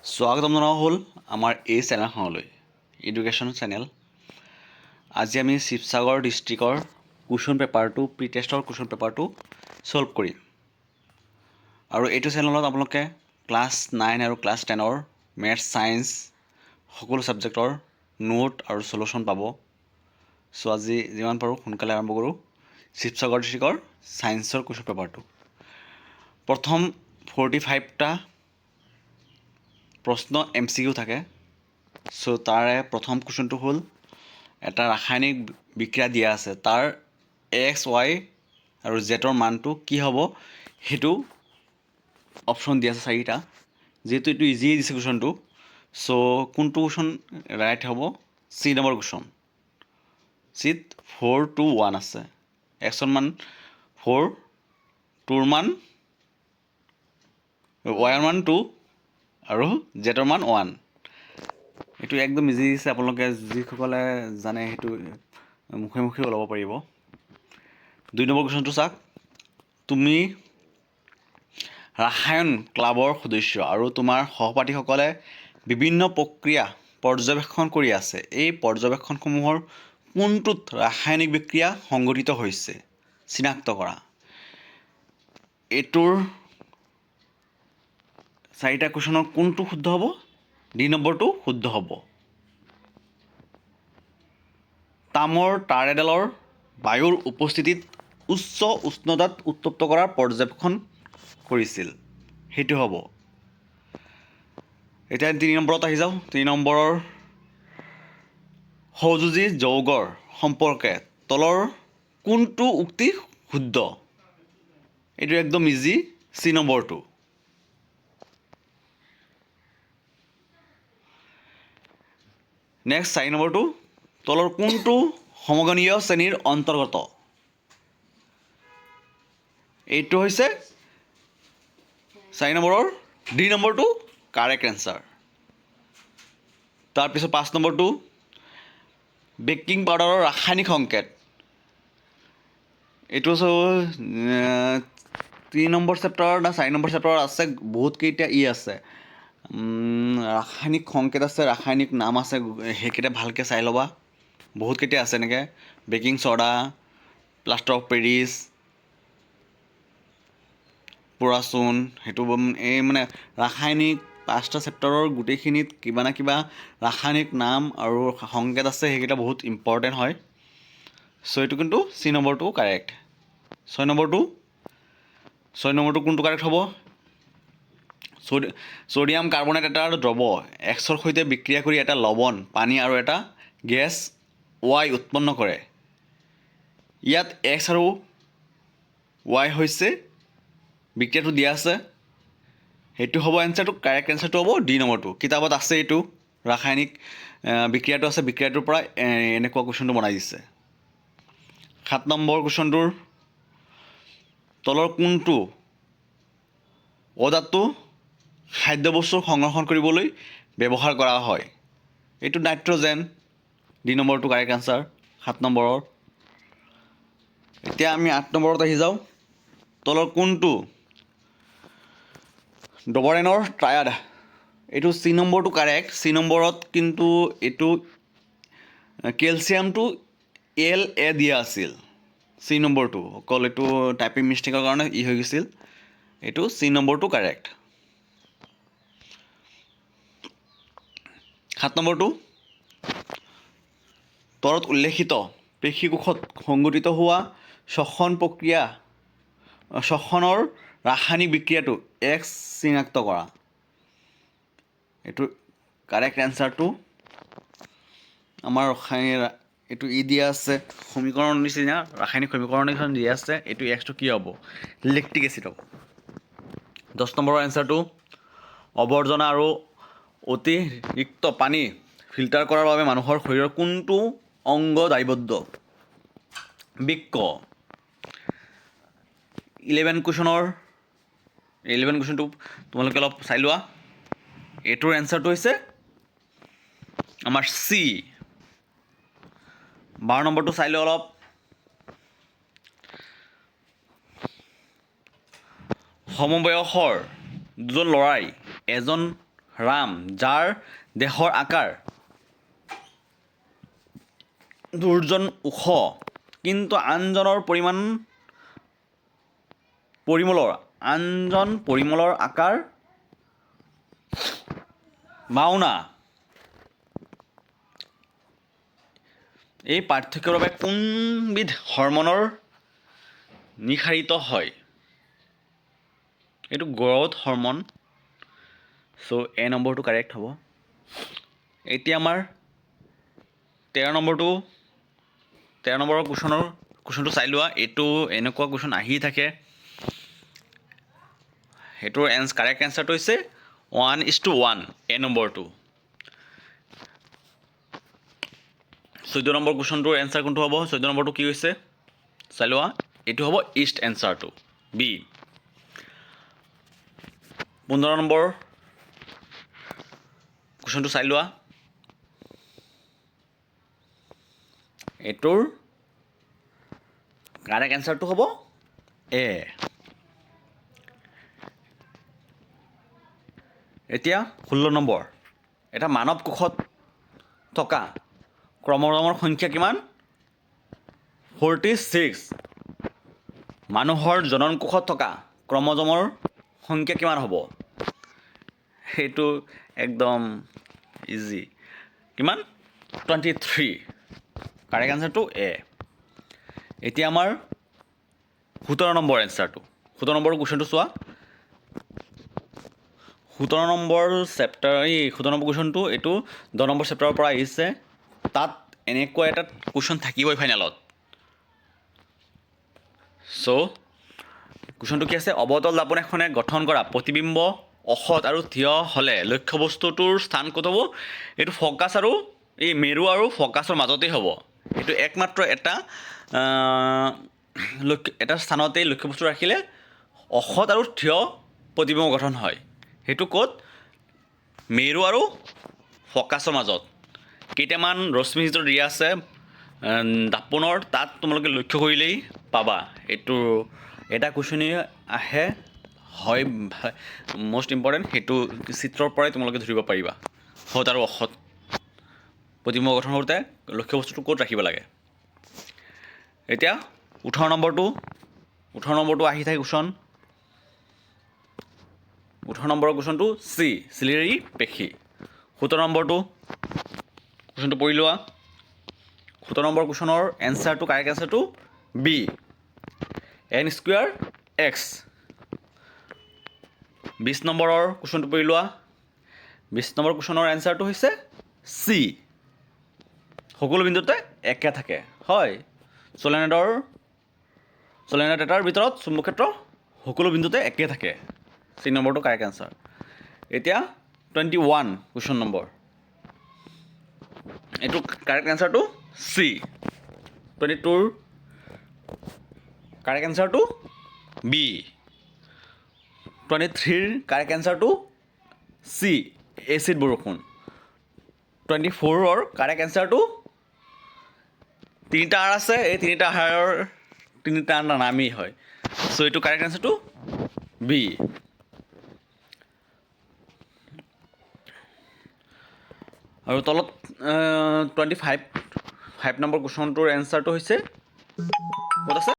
স্বাগতম জনোৱা হ'ল আমাৰ এই চেনেলখনলৈ এডুকেশ্যন চেনেল। আজি আমি শিৱসাগৰ ডিষ্ট্ৰিক্টৰ কুৱেশ্যন পেপাৰটো প্ৰি টেষ্টৰ কুৱেশ্যন পেপাৰটো ছল্ভ কৰিম। আৰু এইটো চেনেলত আপোনালোকে ক্লাছ 9 আৰু ক্লাছ 10ৰ মেথছ ছায়েন্স সকলো ছাবজেক্টৰ নোট আৰু চলুশ্যন পাব। চ' আজি যিমান পাৰোঁ সোনকালে আৰম্ভ কৰোঁ শিৱসাগৰ ডিষ্ট্ৰিক্টৰ ছায়েন্সৰ কুৱেশ্যন পেপাৰটো। প্ৰথম 45টা প্ৰশ্ন MCQ থাকে। চ' তাৰে প্ৰথম কুৱেশ্যনটো হ'ল এটা ৰাসায়নিক বিক্ৰিয়া দিয়া আছে, তাৰ X, Y আৰু Zৰ মানটো কি হ'ব সেইটো অপশ্যন দিয়া আছে 4টা। যিহেতু এইটো ইজিয়ে দিছে কুৱেশ্যনটো, চ' কোনটো কুৱেশ্যন ৰাইট হ'ব? C number question. চিত 4, 2, 1 আছে। Xৰ মান 4, 2ৰ মান Yৰ মান 2 আৰু Zৰ মান 1। এইটো একদম ইজি দিছে, আপোনালোকে যিসকলে জানে সেইটো মুখে মুখে ওলাব পাৰিব। 2 নম্বৰ কুৱেশ্যনটো চাওক, তুমি ৰাসায়ন ক্লাবৰ সদস্য আৰু তোমাৰ সহপাঠীসকলে বিভিন্ন প্ৰক্ৰিয়া পৰ্যবেক্ষণ কৰি আছে। এই পৰ্যবেক্ষণসমূহৰ কোনটোত ৰাসায়নিক বিক্ৰিয়া সংঘটিত হৈছে চিনাক্ত কৰা। এইটোৰ 4টা কুৱেশ্যনৰ কোনটো শুদ্ধ হ'ব? D নম্বৰটো শুদ্ধ হ'ব। তামৰ তাঁৰ এডালৰ বায়ুৰ উপস্থিতিত উচ্চ উষ্ণতাত উত্তপ্ত কৰাৰ পৰ্যবেক্ষণ কৰিছিল, সেইটো হ'ব। এতিয়া 3 নম্বৰত আহি যাওঁ। 3 নম্বৰৰ সহযোজী যৌগৰ সম্পৰ্কে তলৰ কোনটো উক্তি শুদ্ধ? এইটো একদম ইজি, C নম্বৰটো। নেক্সট 4 নম্বৰটো, তলৰ কোনটো সমগণীয় শ্ৰেণীৰ অন্তৰ্গত? এইটো হৈছে 4 নম্বৰৰ D নম্বৰটো কাৰেক্ট এনচাৰ। তাৰপিছত 5 নম্বৰটো, বেকিং পাউডাৰৰ ৰাসায়নিক সংকেত। এইটো 3 নম্বৰ চেপ্টাৰ না 4 নম্বৰ চেপ্টাৰত আছে, বহুতকেইটা আছে। ৰাসায়নিক সংকেত আছে, ৰাসায়নিক নাম আছে, সেইকেইটা ভালকৈ চাই ল'বা। বহুতকেইটা আছে এনেকৈ baking soda, plaster of Paris, পোৰাচুন, সেইটো এই মানে ৰাসায়নিক 5টা চেপ্টাৰৰ গোটেইখিনিত কিবা না কিবা ৰাসায়নিক নাম আৰু সংকেত আছে, সেইকেইটা বহুত ইম্পৰ্টেণ্ট হয়। চ' এইটো কিন্তু C নম্বৰটো কাৰেক্ট। 6 নম্বৰটো কোনটো কাৰেক্ট হ'ব? ছ'ডিয়াম কাৰ্বনেট এটা দ্ৰৱ Xৰ সৈতে বিক্ৰিয়া কৰি এটা লৱণ, পানী আৰু এটা গেছ Y উৎপন্ন কৰে। ইয়াত X আৰু Y হৈছে বিক্ৰিয়াটো দিয়া আছে, সেইটো হ'ব এনচাৰটো। কাৰেক্ট এনচাৰটো হ'ব D নম্বৰটো। কিতাপত আছে এইটো ৰাসায়নিক বিক্ৰিয়াটো আছে, বিক্ৰিয়াটোৰ পৰা এনেকুৱা কুৱেশ্যনটো বনাই দিছে। 7 নম্বৰ কুৱেশ্যনটোৰ তলৰ কোনটো অধাতু খাদ্যবস্তুৰ সংৰক্ষণ কৰিবলৈ ব্যৱহাৰ কৰা হয়? এইটো নাইট্ৰজেন। D নম্বৰটো কাৰেক্ট আনচাৰ 7 নম্বৰৰ। এতিয়া আমি 8 নম্বৰত আহি যাওঁ। তলৰ কোনটো ডবৰেনৰ ট্ৰায়াড? এইটো C নম্বৰটো কাৰেক্ট। C নম্বৰত কিন্তু এইটো কেলছিয়ামটো La দিয়া আছিল। C নম্বৰটো অকল এইটো টাইপিং মিষ্টেকৰ কাৰণে হৈ গৈছিল। এইটো C নম্বৰটো কাৰেক্ট। 7 নম্বৰটো, তলত উল্লেখিত পেশীকোষত সংঘটিত হোৱা শ্বসনৰ ৰাসায়নিক বিক্ৰিয়াটো X চিনাক্ত কৰা। এইটো কাৰেক্ট এনচাৰটো আমাৰ এইটো দিয়া আছে সমীকৰণ নিচিনা, ৰাসায়নিক সমীকৰণ নিচিনা দিয়া আছে। এইটো Xটো কি হ'ব? লেক্টিক এচিড হ'ব। 10 নম্বৰৰ এনচাৰটো, আৱৰ্জনা আৰু অতিৰিক্ত পানী ফিল্টাৰ কৰাৰ বাবে মানুহৰ শৰীৰৰ কোনটো অংগ দায়বদ্ধ? বৃক্ক। 11 কুৱেশ্যনটো তোমালোকে অলপ চাই লোৱা। এইটোৰ এনচাৰটো হৈছে আমাৰ C। 12 নম্বৰটো চাই লোৱা অলপ। সমবয়সৰ দুজন ল'ৰাই এজন ৰাম যাৰ দেহৰ আকাৰ দুৰ্জন ওখ কিন্তু আনজন পৰিমলৰ আকাৰ বাওনা। এই পাৰ্থক্যৰ বাবে কোনবিধ হৰম'নৰ নিঃসাৰিত হয়? এইটো গ্ৰথ হৰম'ন। চ' এ নম্বৰটো কাৰেক্ট হ'ব। এতিয়া আমাৰ 13 নম্বৰৰ কুৱেশ্যনটো চাই লোৱা। এইটো এনেকুৱা কুৱেশ্যন আহি থাকে। সেইটোৰ কাৰেক্ট এনচাৰটো হৈছে 1:1 এ নম্বৰটো। 14 নম্বৰ কুৱেশ্যনটোৰ এনচাৰ কোনটো হ'ব? 14 নম্বৰটো কি হৈছে চাই লোৱা। এইটো হ'ব ইষ্ট এনচাৰটো বি। 15 নম্বৰ কুৱেশ্যনটো চাই লোৱা। এইটোৰ কাৰেক্ট এনচাৰটো হ'ব এ। এতিয়া 16 নম্বৰ, এটা মানৱ কোষত থকা ক্ৰম'জমৰ সংখ্যা কিমান? 46। মানুহৰ জনন কোষত থকা ক্ৰম'জমৰ সংখ্যা কিমান হ'ব? সেইটো একদম ইজি। কিমান? 23। কাৰেক্ট এনচাৰটো এ। এতিয়া আমাৰ 17 নম্বৰ এনচাৰটো। 17 নম্বৰ কুৱেশ্যনটো চোৱা। 17 নম্বৰ কুৱেশ্যনটো এইটো 10 নম্বৰ চেপ্টাৰৰ পৰা আহিছে। তাত এনেকুৱা এটা কুৱেশ্যন থাকিবই ফাইনেলত। চ' কুৱেশ্যনটো কি আছে? অৱতল দাপোন এখনে গঠন কৰা প্ৰতিবিম্ব অসৎ আৰু থিয় হ'লে লক্ষ্যবস্তুটোৰ স্থান ক'ত হ'ব? এইটো ফ'কাছ আৰু এই মেৰু আৰু ফ'কাছৰ মাজতেই হ'ব। এইটো একমাত্ৰ এটা স্থানতেই লক্ষ্যবস্তু ৰাখিলে অসৎ আৰু থিয় প্ৰতিবিম্ব গঠন হয়। সেইটো ক'ত? মেৰু আৰু ফ'কাছৰ মাজত। কেইটামান ৰশ্মি যিটো দিয়া আছে দাপোনৰ, তাত তোমালোকে লক্ষ্য কৰিলেই পাবা। এইটো এটা কুৱেশ্যনেই আহে হয়, মষ্ট ইম্পৰ্টেণ্ট। সেইটো চিত্ৰৰ পৰাই তোমালোকে ধৰিব পাৰিবা সৎ আৰু অসৎ প্ৰতিবিম্ব গঠন কৰোঁতে লক্ষ্যবস্তুটো ক'ত ৰাখিব লাগে। এতিয়া 18 নম্বৰটো আহি থাকে কুৱেশ্যন। 18 নম্বৰৰ কুৱেশ্যনটো চিলিয়াৰী পেশী। 17 নম্বৰটো কুৱেশ্যনটো পঢ়ি লোৱা। 17 নম্বৰ কুৱেশ্যনৰ এনচাৰটো কাৰেক্ট এনচাৰটো বি n²x। 20 নম্বৰৰ কুৱেশ্যনটো পঢ়ি লোৱা। 20 নম্বৰ কুৱেশ্যনৰ এনচাৰটো হৈছে চি। সকলো বিন্দুতে একে থাকে। হয়, চলেনয়েড এটাৰ ভিতৰত চুম্বক ক্ষেত্ৰ সকলো বিন্দুতে একে থাকে। চি নম্বৰটো কাৰেক্ট এনচাৰ। এতিয়া 21 কুৱেশ্যন নম্বৰ। এইটো কাৰেক্ট এনচাৰটো চি। 22ৰ কাৰেক্ট এনচাৰটো বি। 23ৰ কাৰেক্ট এনচাৰটো চি, এচিড বৰষুণ। 24ৰ কাৰেক্ট এনচাৰটো তিনিটা আৰ আছে। এই তিনিটা আহাৰৰ তিনিটা নামেই হয়। চ' এইটো কাৰেক্ট এনচাৰটো বি। আৰু তলত 25 নম্বৰ কুৱেশ্যনটোৰ এনচাৰটো হৈছে ক'ত আছে?